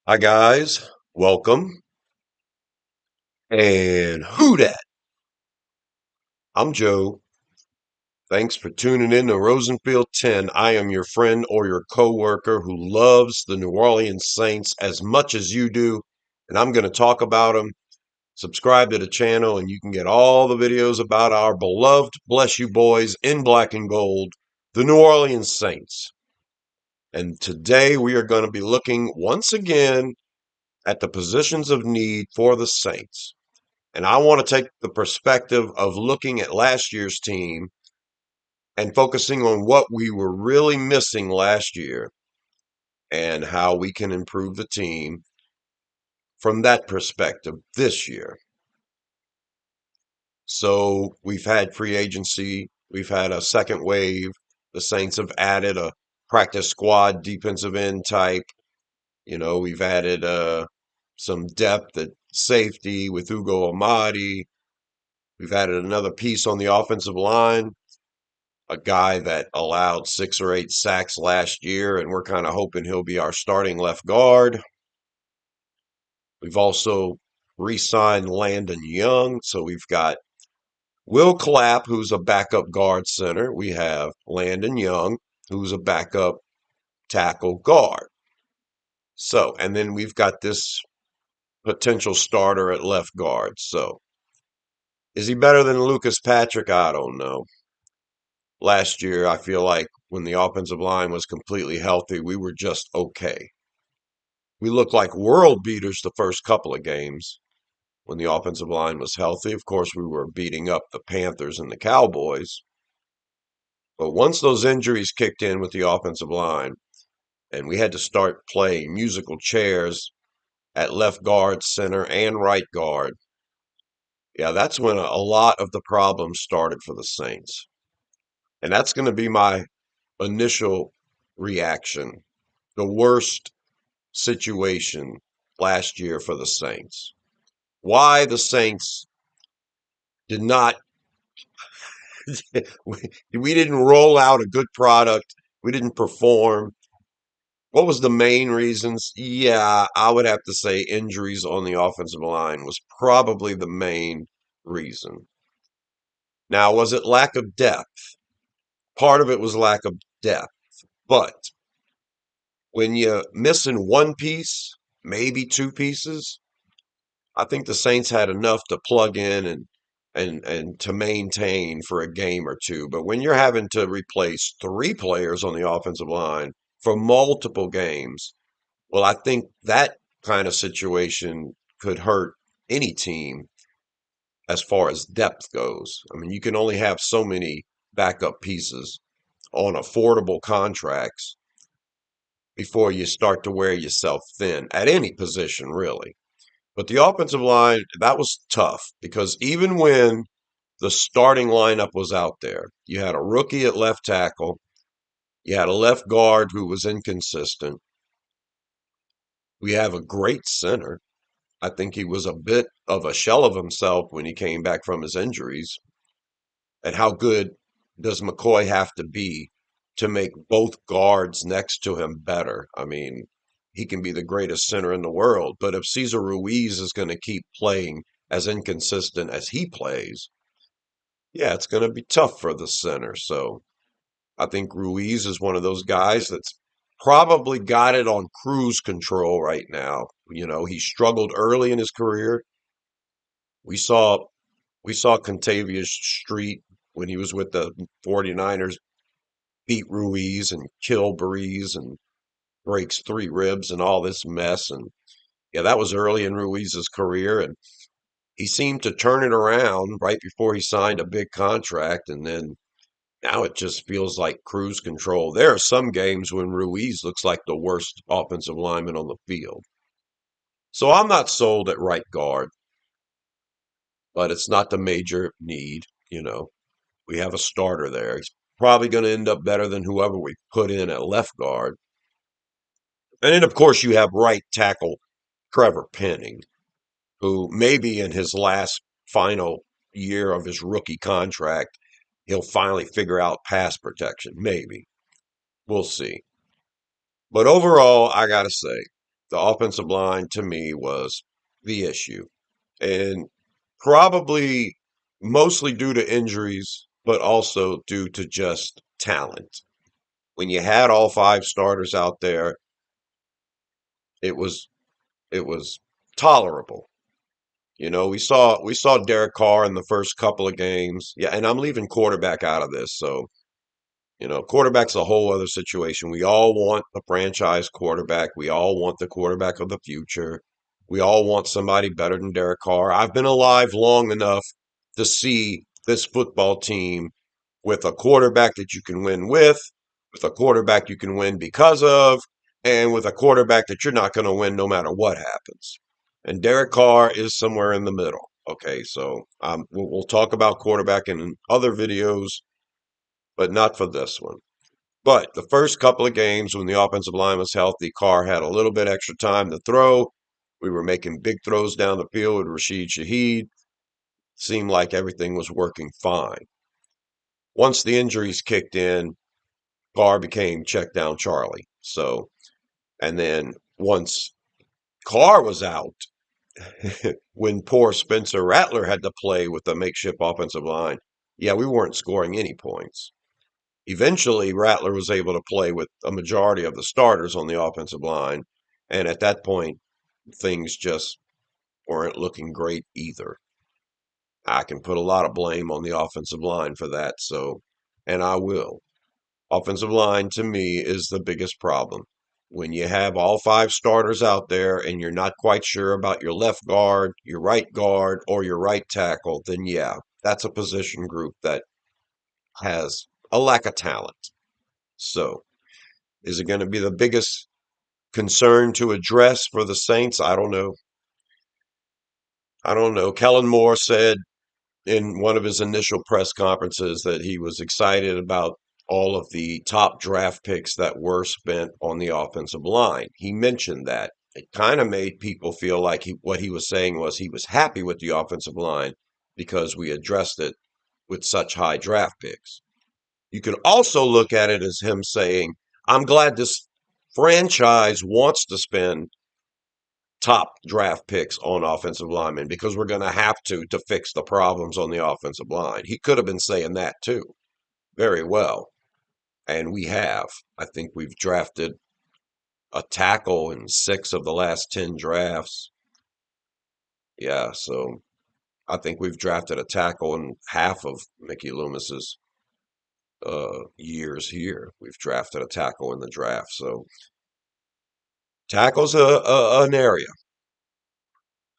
Hi guys, welcome. And who dat? I'm Joe. Thanks for tuning in to Rosenfield 10. I am your friend or your coworker who loves the New Orleans Saints as much as you do, and I'm going to talk about them. Subscribe to the channel and you can get all the videos about our beloved Bless You Boys in black and gold, the New Orleans Saints. And today we are going to be looking once again at the positions of need for the Saints. And I want to take the perspective of looking at last year's team and focusing on what we were really missing last year and how we can improve the team from that perspective this year. So we've had free agency, we've had a second wave. The Saints have added a practice squad defensive end type. We've added some depth at safety with Ugo Amadi. We've added another piece on the offensive line, a guy that allowed 6 or 8 sacks last year, and we're kind of hoping he'll be our starting left guard. We've also re-signed Landon Young, so we've got Will Clapp, who's a backup guard center. We have Landon Young, who's a backup tackle guard. So, and then we've got this potential starter at left guard. So, is he better than Lucas Patrick? I don't know. Last year, I feel like when the offensive line was completely healthy, we were just okay. We looked like world beaters the first couple of games when the offensive line was healthy. Of course, we were beating up the Panthers and the Cowboys. But once those injuries kicked in with the offensive line, and we had to start playing musical chairs at left guard, center, and right guard, yeah, that's when a lot of the problems started for the Saints. And that's going to be my initial reaction. The worst situation last year for the Saints. Why the Saints did not, we didn't roll out a good product. We didn't perform. What was the main reasons? Yeah, I would have to say injuries on the offensive line was probably the main reason. Now, was it lack of depth? Part of it was lack of depth. But when you're missing one piece, maybe two pieces, I think the Saints had enough to plug in and to maintain for a game or two. But when you're having to replace 3 players on the offensive line for multiple games, well, I think that kind of situation could hurt any team as far as depth goes. I mean, you can only have so many backup pieces on affordable contracts before you start to wear yourself thin at any position, really. But the offensive line, that was tough because even when the starting lineup was out there, you had a rookie at left tackle, you had a left guard who was inconsistent. We have a great center. I think he was a bit of a shell of himself when he came back from his injuries. And how good does McCoy have to be to make both guards next to him better? I mean, he can be the greatest center in the world, but if Cesar Ruiz is going to keep playing as inconsistent as he plays, yeah, it's going to be tough for the center. So I think Ruiz is one of those guys that's probably got it on cruise control right now. He struggled early in his career. We saw Contavious Street when he was with the 49ers beat Ruiz and kill Breeze and breaks 3 ribs and all this mess. And yeah, that was early in Ruiz's career. And he seemed to turn it around right before he signed a big contract. And then now it just feels like cruise control. There are some games when Ruiz looks like the worst offensive lineman on the field. So I'm not sold at right guard, but it's not the major need. We have a starter there. He's probably going to end up better than whoever we put in at left guard. And then, of course, you have right tackle Trevor Penning, who maybe in his last final year of his rookie contract, he'll finally figure out pass protection. Maybe. We'll see. But overall, I got to say, the offensive line to me was the issue. And probably mostly due to injuries, but also due to just talent. When you had all five starters out there, it was it was tolerable. We saw Derek Carr in the first couple of games. Yeah, and I'm leaving quarterback out of this, so quarterback's a whole other situation. We all want a franchise quarterback. We all want the quarterback of the future. We all want somebody better than Derek Carr. I've been alive long enough to see this football team with a quarterback that you can win with a quarterback you can win because of, and with a quarterback that you're not going to win no matter what happens. And Derek Carr is somewhere in the middle. Okay, so we'll talk about quarterback in other videos, but not for this one. But the first couple of games when the offensive line was healthy, Carr had a little bit extra time to throw. We were making big throws down the field with Rashid Shaheed. Seemed like everything was working fine. Once the injuries kicked in, Carr became check down Charlie. So, and then once Carr was out, when poor Spencer Rattler had to play with the makeshift offensive line, yeah, we weren't scoring any points. Eventually, Rattler was able to play with a majority of the starters on the offensive line. And at that point, things just weren't looking great either. I can put a lot of blame on the offensive line for that. So, and I will. Offensive line to me is the biggest problem. When you have all five starters out there and you're not quite sure about your left guard, your right guard, or your right tackle, then yeah, that's a position group that has a lack of talent. So, is it going to be the biggest concern to address for the Saints? I don't know. I don't know. Kellen Moore said in one of his initial press conferences that he was excited about all of the top draft picks that were spent on the offensive line. He mentioned that. It kind of made people feel like what he was saying was he was happy with the offensive line because we addressed it with such high draft picks. You could also look at it as him saying, I'm glad this franchise wants to spend top draft picks on offensive linemen because we're going to have to fix the problems on the offensive line. He could have been saying that too, very well. And we have. I think we've drafted a tackle in 6 of the last 10 drafts. Yeah, so I think we've drafted a tackle in half of Mickey Loomis's years here. We've drafted a tackle in the draft. So tackle's an area.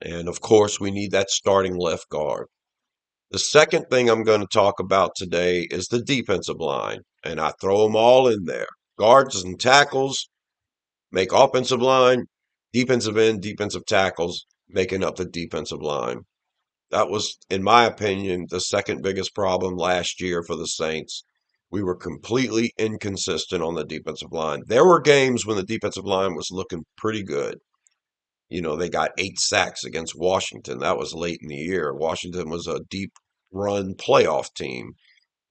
And of course, we need that starting left guard. The second thing I'm going to talk about today is the defensive line, and I throw them all in there. Guards and tackles make offensive line, defensive end, defensive tackles making up the defensive line. That was, in my opinion, the second biggest problem last year for the Saints. We were completely inconsistent on the defensive line. There were games when the defensive line was looking pretty good. They got 8 sacks against Washington. That was late in the year. Washington was a deep run playoff team,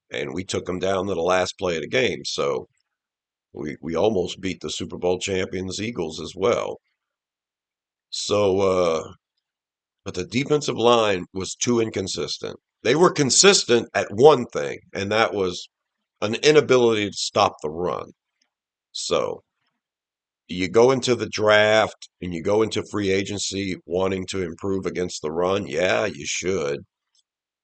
and we took them down to the last play of the game. So we almost beat the Super Bowl champions Eagles as well. So, but the defensive line was too inconsistent. They were consistent at one thing, and that was an inability to stop the run. So you go into the draft and you go into free agency wanting to improve against the run. Yeah, you should.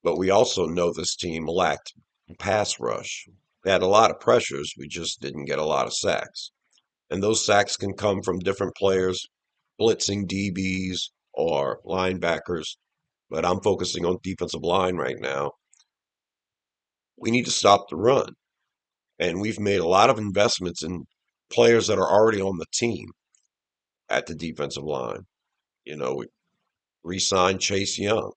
But we also know this team lacked pass rush. They had a lot of pressures. We just didn't get a lot of sacks. And those sacks can come from different players, blitzing DBs or linebackers. But I'm focusing on defensive line right now. We need to stop the run. And we've made a lot of investments in players that are already on the team at the defensive line. We re-signed Chase Young.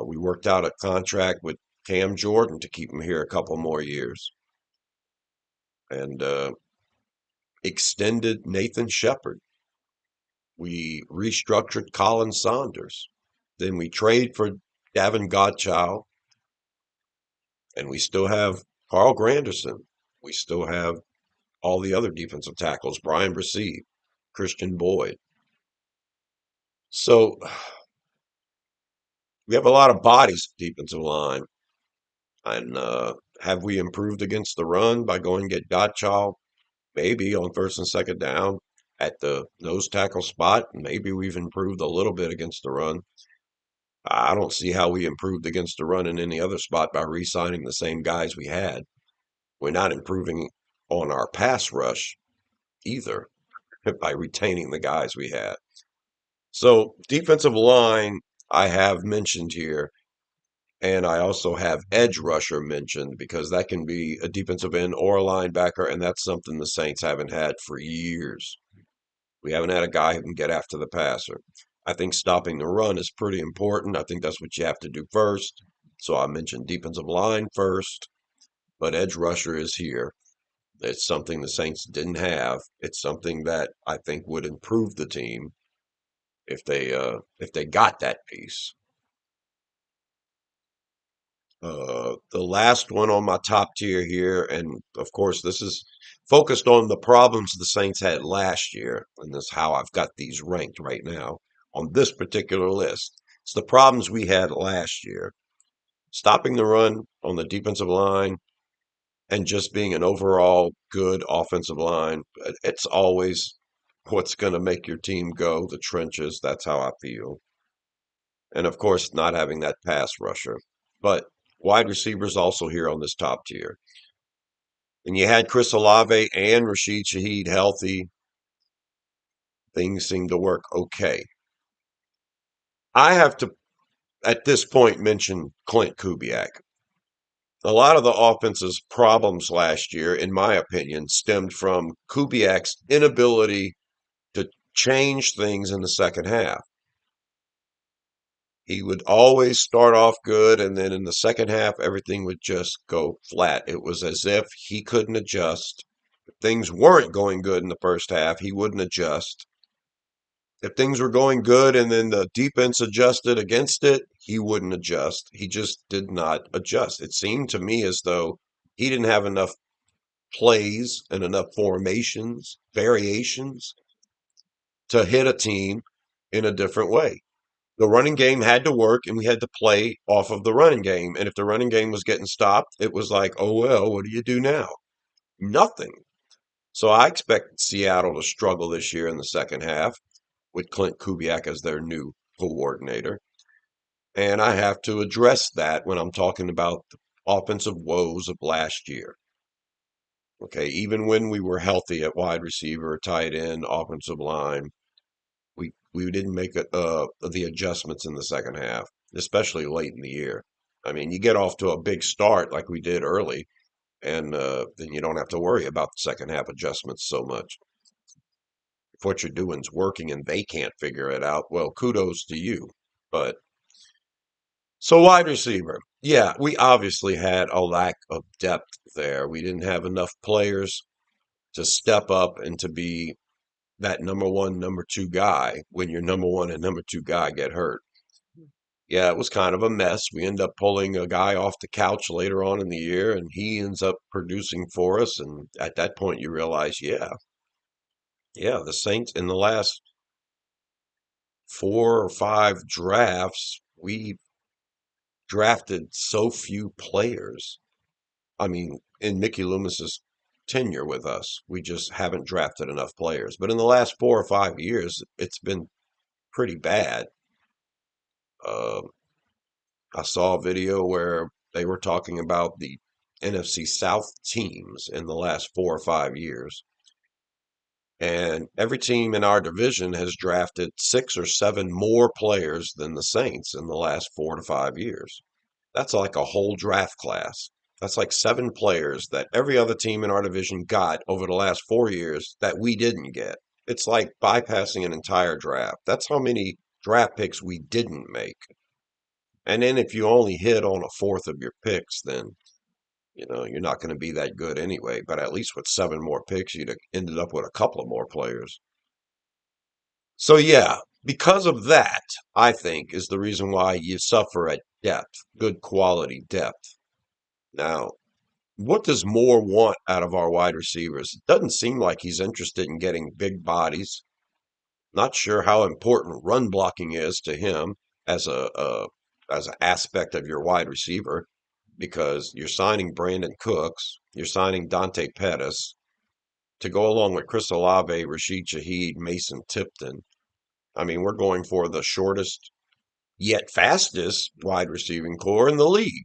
We worked out a contract with Cam Jordan to keep him here a couple more years, and extended Nathan Shepard. We restructured Colin Saunders. Then we trade for Davin Godchild, and we still have Carl Granderson. We still have all the other defensive tackles, Brian Bresee. Christian Boyd. So we have a lot of bodies at defensive line. And have we improved against the run by going get Godchild? Maybe on first and second down at the nose tackle spot. Maybe we've improved a little bit against the run. I don't see how we improved against the run in any other spot by re-signing the same guys we had. We're not improving on our pass rush either by retaining the guys we had. So defensive line, I have mentioned here, and I also have edge rusher mentioned because that can be a defensive end or a linebacker, and that's something the Saints haven't had for years. We haven't had a guy who can get after the passer. I think stopping the run is pretty important. I think that's what you have to do first. So I mentioned defensive line first, but edge rusher is here. It's something the Saints didn't have. It's something that I think would improve the team if they got that piece. The last one on my top tier here, and of course, this is focused on the problems the Saints had last year, and this is how I've got these ranked right now on this particular list. It's the problems we had last year. Stopping the run on the defensive line and just being an overall good offensive line. It's always what's going to make your team go, the trenches. That's how I feel. And of course, not having that pass rusher. But wide receivers also here on this top tier. And you had Chris Olave and Rashid Shaheed healthy. Things seem to work okay. I have to, at this point, mention Clint Kubiak. A lot of the offense's problems last year, in my opinion, stemmed from Kubiak's inability to change things in the second half. He would always start off good, and then in the second half, everything would just go flat. It was as if he couldn't adjust. If things weren't going good in the first half, he wouldn't adjust. If things were going good and then the defense adjusted against it, he wouldn't adjust. He just did not adjust. It seemed to me as though he didn't have enough plays and enough formations, variations to hit a team in a different way. The running game had to work and we had to play off of the running game. And if the running game was getting stopped, it was like, oh, well, what do you do now? Nothing. So I expect Seattle to struggle this year in the second half with Clint Kubiak as their new coordinator. And I have to address that when I'm talking about the offensive woes of last year. Okay, even when we were healthy at wide receiver, tight end, offensive line, we didn't make the adjustments in the second half, especially late in the year. I mean, you get off to a big start like we did early, and then you don't have to worry about the second half adjustments so much. If what you're doing is working and they can't figure it out, well, kudos to you. But so wide receiver, yeah, we obviously had a lack of depth there. We didn't have enough players to step up and to be that number one, number two guy when your number one and number two guy get hurt. Yeah, it was kind of a mess. We end up pulling a guy off the couch later on in the year, and he ends up producing for us. And at that point, you realize, yeah, the Saints in the last 4 or 5 drafts, we drafted so few players. I mean, in Mickey Loomis's tenure with us, we just haven't drafted enough players. But in the last 4 or 5 years, it's been pretty bad. Uh, I saw a video where they were talking about the NFC South teams in the last 4 or 5 years. And every team in our division has drafted 6 or 7 more players than the Saints in the last 4 to 5 years. That's like a whole draft class. That's like 7 players that every other team in our division got over the last 4 years that we didn't get. It's like bypassing an entire draft. That's how many draft picks we didn't make. And then if you only hit on a fourth of your picks, then you're not going to be that good anyway. But at least with 7 more picks, you'd have ended up with a couple of more players. So yeah, because of that, I think is the reason why you suffer at depth, good quality depth. Now, what does Moore want out of our wide receivers? It doesn't seem like he's interested in getting big bodies. Not sure how important run blocking is to him as as an aspect of your wide receiver because you're signing Brandon Cooks, you're signing Dante Pettis to go along with Chris Olave, Rashid Shaheed, Mason Tipton. I mean, we're going for the shortest yet fastest wide receiving core in the league.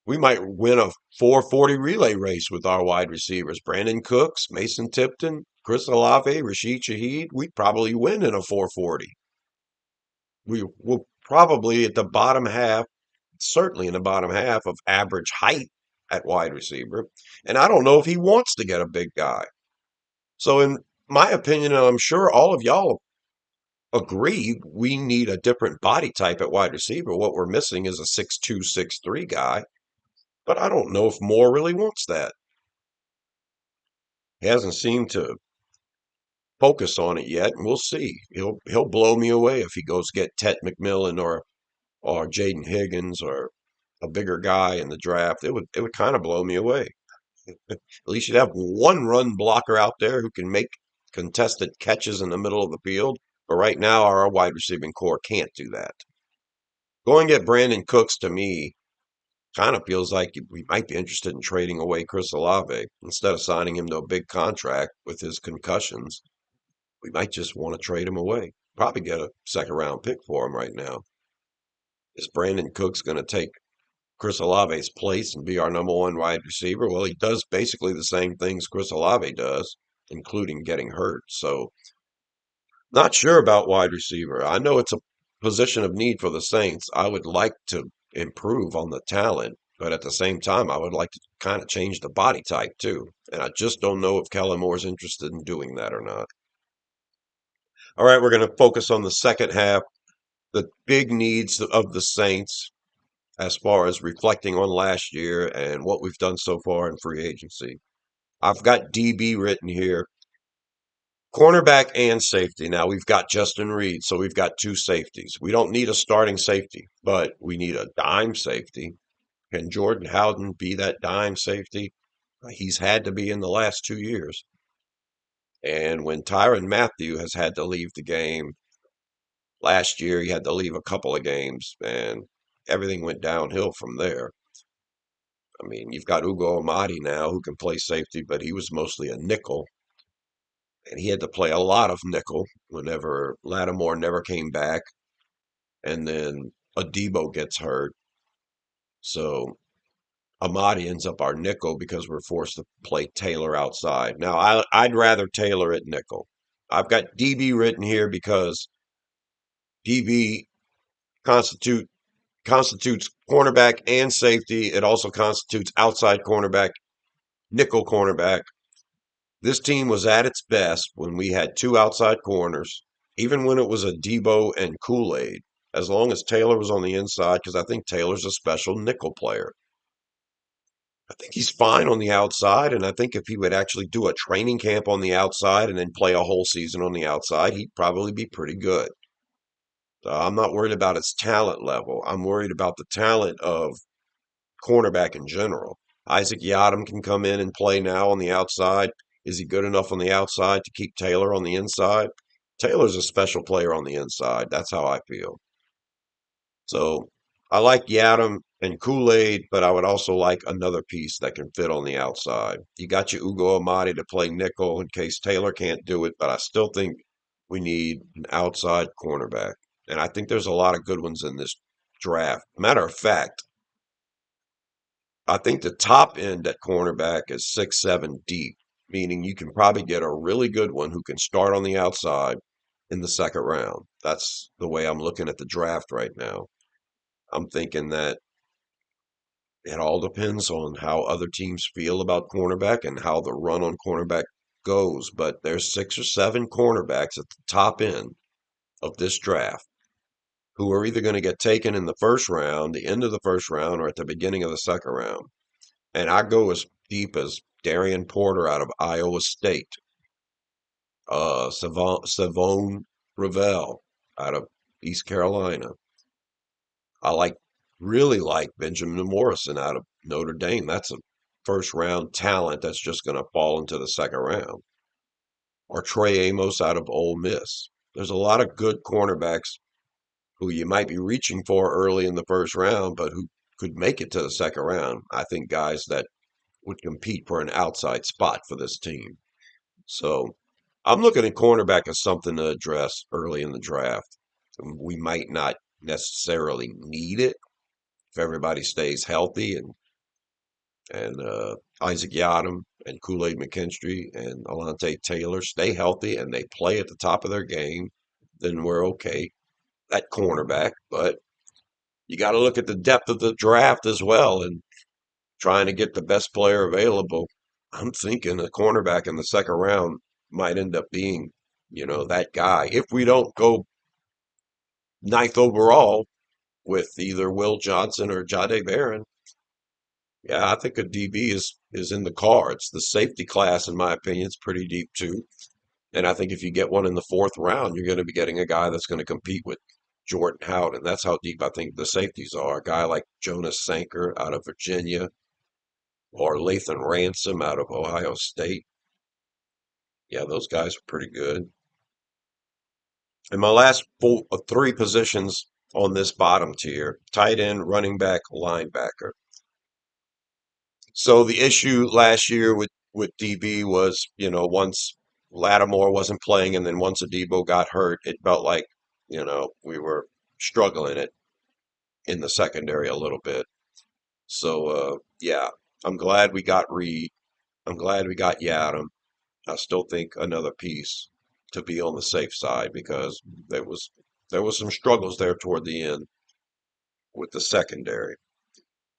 We might win a 440 relay race with our wide receivers. Brandon Cooks, Mason Tipton, Chris Olave, Rashid Shaheed. We'd probably win in a 440. We will probably at the bottom half, certainly in the bottom half of average height at wide receiver. And I don't know if he wants to get a big guy. So, in my opinion, and I'm sure all of y'all agree, we need a different body type at wide receiver. What we're missing is a 6'2", 6'3" guy. But I don't know if Moore really wants that. He hasn't seemed to focus on it yet, and we'll see. He'll blow me away if he goes get Ted McMillan or Jaden Higgins or a bigger guy in the draft. It would kind of blow me away. At least you'd have one run blocker out there who can make contested catches in the middle of the field. But right now, our wide receiving core can't do that. Going at Brandon Cooks to me kind of feels like we might be interested in trading away Chris Olave instead of signing him to a big contract with his concussions. We might just want to trade him away. Probably get a second round pick for him right now. Is Brandon Cooks going to take Chris Olave's place and be our number one wide receiver? Well, he does basically the same things Chris Olave does, including getting hurt. So, not sure about wide receiver. I know it's a position of need for the Saints. I would like to improve on the talent, but at the same time, I would like to kind of change the body type too. And I just don't know if Kellen Moore's interested in doing that or not. All right, we're going to focus on the second half, the big needs of the Saints as far as reflecting on last year and what we've done so far in free agency. I've got DB written here, cornerback and safety. Now we've got Justin Reed, so we've got two safeties. We don't need a starting safety, but we need a dime safety. Can Jordan Howden be that dime safety? He's had to be in the last 2 years. And when Tyrann Mathieu has had to leave the game last year, he had to leave a couple of games, and everything went downhill from there. I mean, you've got Ugo Amadi now who can play safety, but he was mostly a nickel, and he had to play a lot of nickel whenever Lattimore never came back, and then Adebo gets hurt. So Amadi ends up our nickel because we're forced to play Taylor outside. Now, I'd rather Taylor at nickel. I've got DB written here because DB constitute constitutes cornerback and safety. It also constitutes outside cornerback, nickel cornerback. This team was at its best when we had two outside corners, even when it was a Debo and Kool-Aid, as long as Taylor was on the inside, because I think Taylor's a special nickel player. I think he's fine on the outside, and I think if he would actually do a training camp on the outside and then play a whole season on the outside, he'd probably be pretty good. So I'm not worried about his talent level. I'm worried about the talent of cornerback in general. Isaac Yiadom can come in and play now on the outside. Is he good enough on the outside to keep Taylor on the inside? Taylor's a special player on the inside. That's how I feel. So I like Yiadom and Kool-Aid, but I would also like another piece that can fit on the outside. You got your Ugo Amadi to play nickel in case Taylor can't do it, but I still think we need an outside cornerback. And I think there's a lot of good ones in this draft. Matter of fact, I think the top end at cornerback is 6'7" deep, meaning you can probably get a really good one who can start on the outside in the second round. That's the way I'm looking at the draft right now. I'm thinking that it all depends on how other teams feel about cornerback and how the run on cornerback goes. But there's 6 or 7 cornerbacks at the top end of this draft who are either going to get taken in the first round, the end of the first round, or at the beginning of the second round. And I go as deep as Darian Porter out of Iowa State, Savone Ravel out of East Carolina. Really like Benjamin Morrison out of Notre Dame. That's a first round talent that's just going to fall into the second round. Or Trey Amos out of Ole Miss. There's a lot of good cornerbacks who you might be reaching for early in the first round, but who could make it to the second round. I think guys that would compete for an outside spot for this team. So I'm looking at cornerback as something to address early in the draft. We might not necessarily need it if everybody stays healthy and Isaac Yiadom and Kool-Aid McKinstry and Alante Taylor stay healthy and they play at the top of their game, then we're okay at cornerback. But you got to look at the depth of the draft as well and trying to get the best player available. I'm thinking a cornerback in the second round might end up being, that guy. If we don't go ninth overall with either Will Johnson or Jade Barron, yeah, I think a DB is in the cards. The safety class, in my opinion, is pretty deep too. And I think if you get one in the fourth round, you're going to be getting a guy that's going to compete with Jordan Howden. That's how deep I think the safeties are. A guy like Jonas Sanker out of Virginia or Lathan Ransom out of Ohio State. Yeah, those guys are pretty good. And my last three positions on this bottom tier: tight end, running back, linebacker. So the issue last year with DB was, once Lattimore wasn't playing and then once Adebo got hurt, it felt like, we were struggling it in the secondary a little bit. So yeah, I'm glad we got Reed. I'm glad we got Yadam. I still think another piece to be on the safe side because there was some struggles there toward the end with the secondary.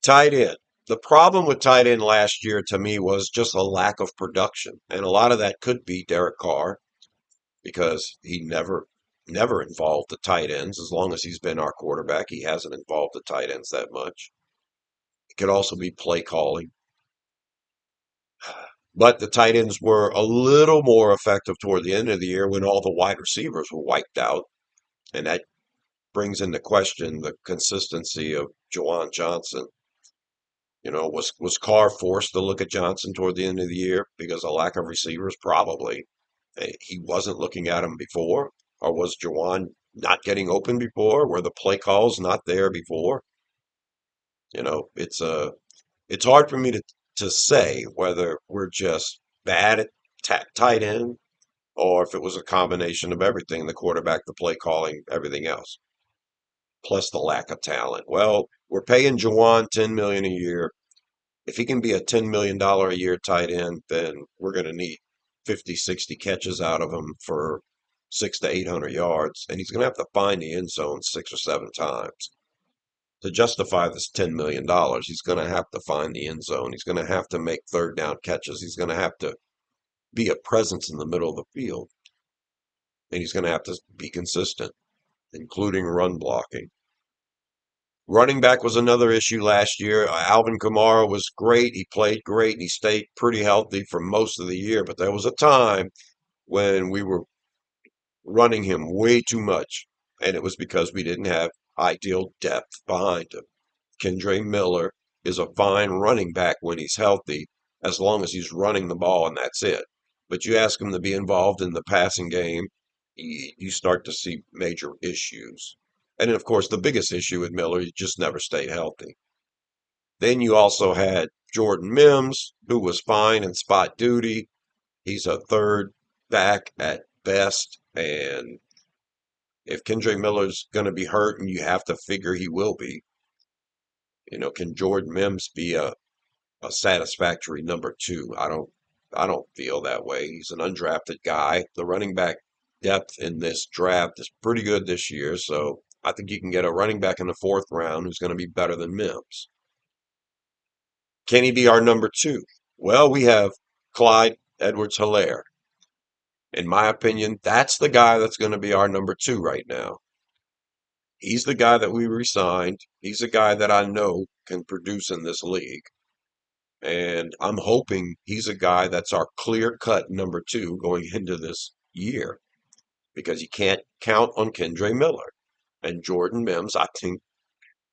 Tight end. The problem with tight end last year to me was just a lack of production. And a lot of that could be Derek Carr because he never involved the tight ends. As long as he's been our quarterback, he hasn't involved the tight ends that much. It could also be play calling. But the tight ends were a little more effective toward the end of the year when all the wide receivers were wiped out. And that brings into question the consistency of Juwan Johnson. Was Carr forced to look at Johnson toward the end of the year because of lack of receivers? Probably. He wasn't looking at him before, or was Juwan not getting open before? Were the play calls not there before? It's hard for me to say whether we're just bad at tight end or if it was a combination of everything, the quarterback, the play calling, everything else, plus the lack of talent. Well, we're paying Juwan $10 million a year. If he can be a $10 million a year tight end, then we're going to need 50, 60 catches out of him for 600 to 800 yards, and he's going to have to find the end zone 6 or 7 times to justify this $10 million. He's going to have to find the end zone. He's going to have to make third down catches. He's going to have to be a presence in the middle of the field, and he's going to have to be consistent, including run blocking. Running back was another issue last year. Alvin Kamara was great. He played great and he stayed pretty healthy for most of the year. But there was a time when we were running him way too much. And it was because we didn't have ideal depth behind him. Kendre Miller is a fine running back when he's healthy, as long as he's running the ball and that's it. But you ask him to be involved in the passing game, you start to see major issues. And then, of course, the biggest issue with Miller, he just never stayed healthy. Then you also had Jordan Mims, who was fine in spot duty. He's a third back at best. And if Kendre Miller's going to be hurt, and you have to figure he will be, can Jordan Mims be a satisfactory number two? I don't feel that way. He's an undrafted guy. The running back depth in this draft is pretty good this year, so I think you can get a running back in the fourth round who's going to be better than Mims. Can he be our number two? Well, we have Clyde Edwards-Helaire. In my opinion, that's the guy that's going to be our number two right now. He's the guy that we resigned. He's a guy that I know can produce in this league. And I'm hoping he's a guy that's our clear cut number two going into this year because you can't count on Kendre Miller and Jordan Mims. I think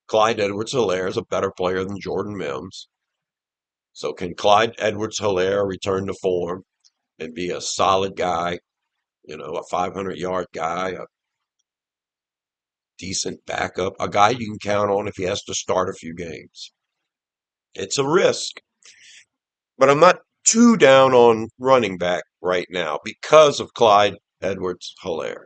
Clyde Edwards-Helaire is a better player than Jordan Mims. So can Clyde Edwards-Helaire return to form and be a solid guy A 500-yard guy, a decent backup, a guy you can count on if he has to start a few games. It's a risk, but I'm not too down on running back right now because of Clyde Edwards-Helaire.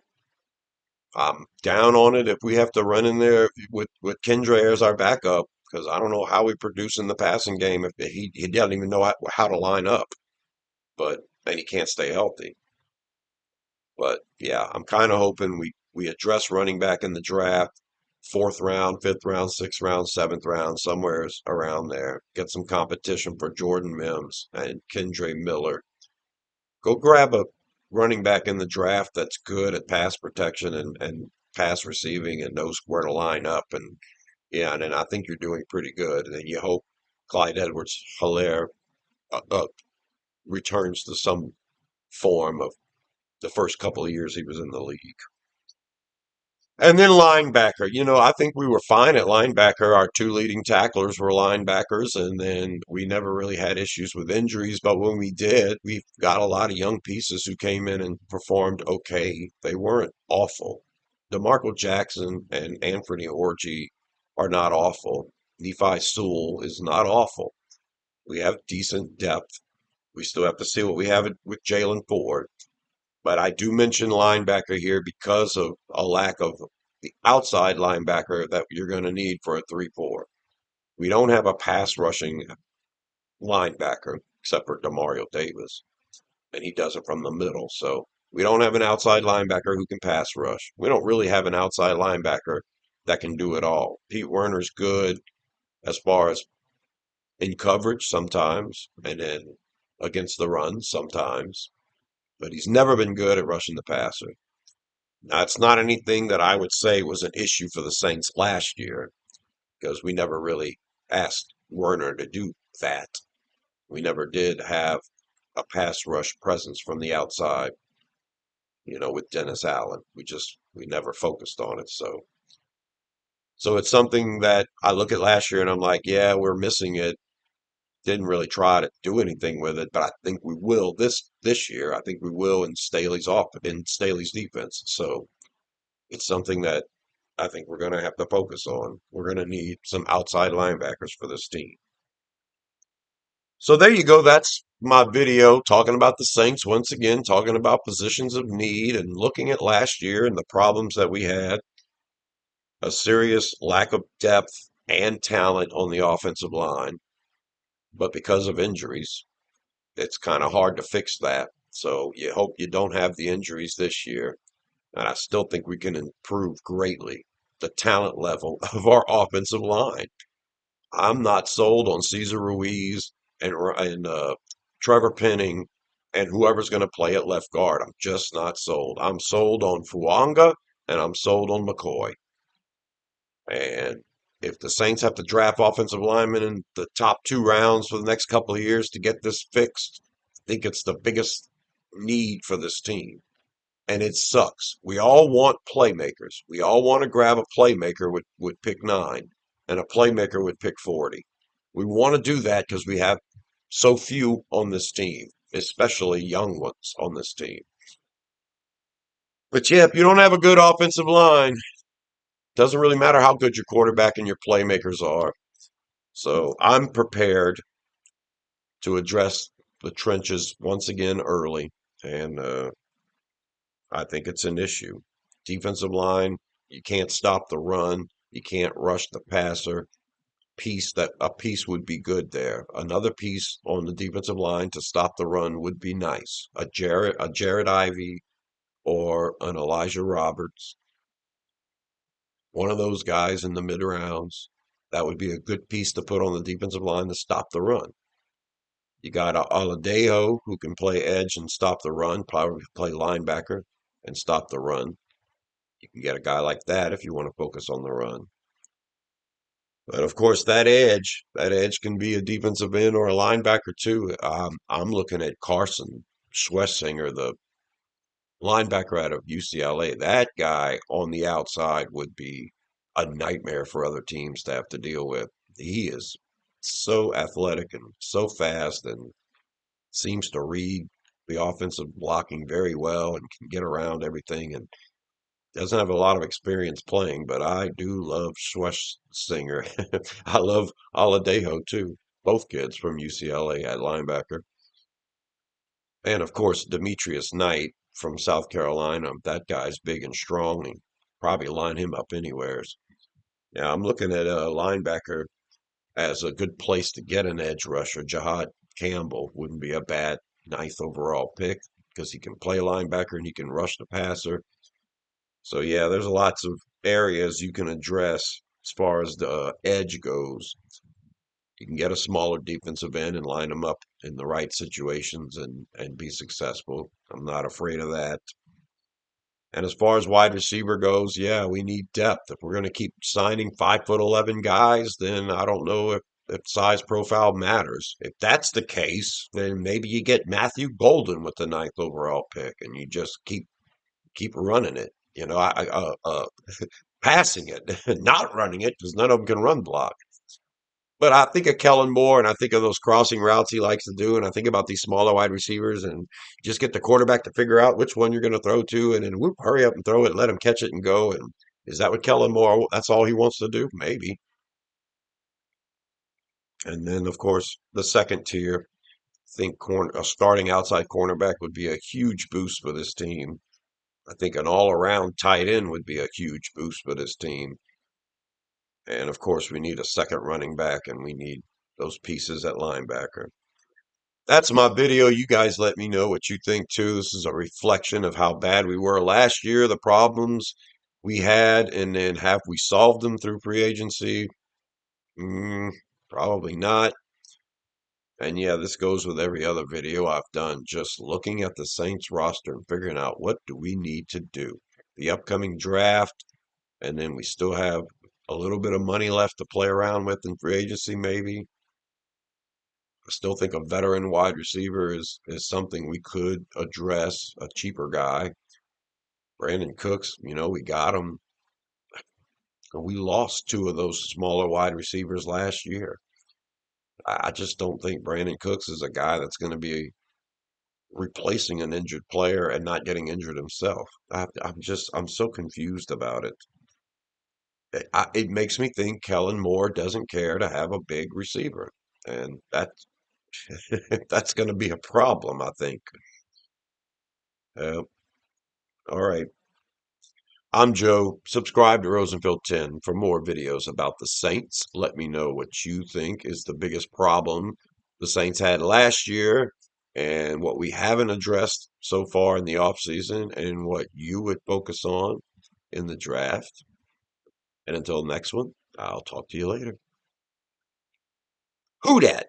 I'm down on it if we have to run in there with Kendra as our backup because I don't know how we produce in the passing game if he doesn't even know how to line up, but and he can't stay healthy. But yeah, I'm kind of hoping we address running back in the draft, fourth round, fifth round, sixth round, seventh round, somewhere around there. Get some competition for Jordan Mims and Kendre Miller. Go grab a running back in the draft that's good at pass protection and pass receiving and knows where to line up. And yeah, and then I think you're doing pretty good. And then you hope Clyde Edwards-Helaire returns to some form of the first couple of years he was in the league. And then linebacker. I think we were fine at linebacker. Our two leading tacklers were linebackers, and then we never really had issues with injuries. But when we did, we've got a lot of young pieces who came in and performed okay. They weren't awful. DeMarco Jackson and Anthony Orji are not awful. Nephi Sewell is not awful. We have decent depth. We still have to see what we have with Jalen Ford. But I do mention linebacker here because of a lack of the outside linebacker that you're going to need for a 3-4. We don't have a pass rushing linebacker except for Demario Davis, and he does it from the middle. So we don't have an outside linebacker who can pass rush. We don't really have an outside linebacker that can do it all. Pete Werner's good as far as in coverage sometimes, and then against the run sometimes, but he's never been good at rushing the passer. Now, it's not anything that I would say was an issue for the Saints last year because we never really asked Werner to do that. We never did have a pass rush presence from the outside, with Dennis Allen. We never focused on it. So it's something that I look at last year and I'm like, yeah, we're missing it. Didn't really try to do anything with it, but I think we will this year. I think we will in Staley's defense. So it's something that I think we're going to have to focus on. We're going to need some outside linebackers for this team. So there you go. That's my video talking about the Saints once again, talking about positions of need and looking at last year and the problems that we had. A serious lack of depth and talent on the offensive line. But because of injuries, it's kind of hard to fix that. So you hope you don't have the injuries this year. And I still think we can improve greatly the talent level of our offensive line. I'm not sold on Cesar Ruiz and Trevor Penning and whoever's going to play at left guard. I'm just not sold. I'm sold on Fuanga and I'm sold on McCoy. And if the Saints have to draft offensive linemen in the top 2 rounds for the next couple of years to get this fixed, I think it's the biggest need for this team. And it sucks. We all want playmakers. We all want to grab a playmaker with pick 9 and a playmaker with pick 40. We want to do that because we have so few on this team, especially young ones on this team. But yeah, if you don't have a good offensive line, doesn't really matter how good your quarterback and your playmakers are. So I'm prepared to address the trenches once again early, and I think it's an issue. Defensive line, you can't stop the run, you can't rush the passer. A piece would be good there. Another piece on the defensive line to stop the run would be nice. A Jared Ivey or an Elijah Roberts, one of those guys in the mid rounds. That would be a good piece to put on the defensive line to stop the run. You got Aladejo who can play edge and stop the run, probably play linebacker and stop the run. You can get a guy like that if you want to focus on the run. But of course, that edge can be a defensive end or a linebacker too. I'm looking at Carson Schwessinger, the linebacker out of UCLA. That guy on the outside would be a nightmare for other teams to have to deal with. He is so athletic and so fast and seems to read the offensive blocking very well and can get around everything and doesn't have a lot of experience playing, but I do love Schwessinger. I love Aladejo too. Both kids from UCLA at linebacker. And of course, Demetrius Knight from South Carolina. That guy's big and strong and probably line him up anywheres. Now I'm looking at a linebacker as a good place to get an edge rusher. Jahad Campbell wouldn't be a bad ninth overall pick because he can play linebacker and he can rush the passer. So yeah, there's lots of areas you can address as far as the edge goes. You can get a smaller defensive end and line them up in the right situations and be successful. I'm not afraid of that. And as far as wide receiver goes, yeah, we need depth. If we're going to keep signing 5'11" guys, then I don't know if size profile matters. If that's the case, then maybe you get Matthew Golden with the ninth overall pick, and you just keep running it. Passing it, not running it, because none of them can run block. But I think of Kellen Moore and I think of those crossing routes he likes to do. And I think about these smaller wide receivers and just get the quarterback to figure out which one you're going to throw to. And then whoop, hurry up and throw it, let him catch it and go. And is that what Kellen Moore, that's all he wants to do? Maybe. And then, of course, the second tier, I think a starting outside cornerback would be a huge boost for this team. I think an all around tight end would be a huge boost for this team. And of course, we need a second running back and we need those pieces at linebacker. That's my video. You guys let me know what you think too. This is a reflection of how bad we were last year, the problems we had, and then have we solved them through free agency? Mm, probably not. And yeah, this goes with every other video I've done, just looking at the Saints roster and figuring out what do we need to do. The upcoming draft, and then we still have a little bit of money left to play around with in free agency, maybe. I still think a veteran wide receiver is something we could address, a cheaper guy. Brandon Cooks, we got him. We lost two of those smaller wide receivers last year. I just don't think Brandon Cooks is a guy that's going to be replacing an injured player and not getting injured himself. I'm so confused about it. It makes me think Kellen Moore doesn't care to have a big receiver, and that's going to be a problem, I think. All right. I'm Joe. Subscribe to Rosenfield 10 for more videos about the Saints. Let me know what you think is the biggest problem the Saints had last year and what we haven't addressed so far in the offseason and what you would focus on in the draft. And until next one, I'll talk to you later. Who dat?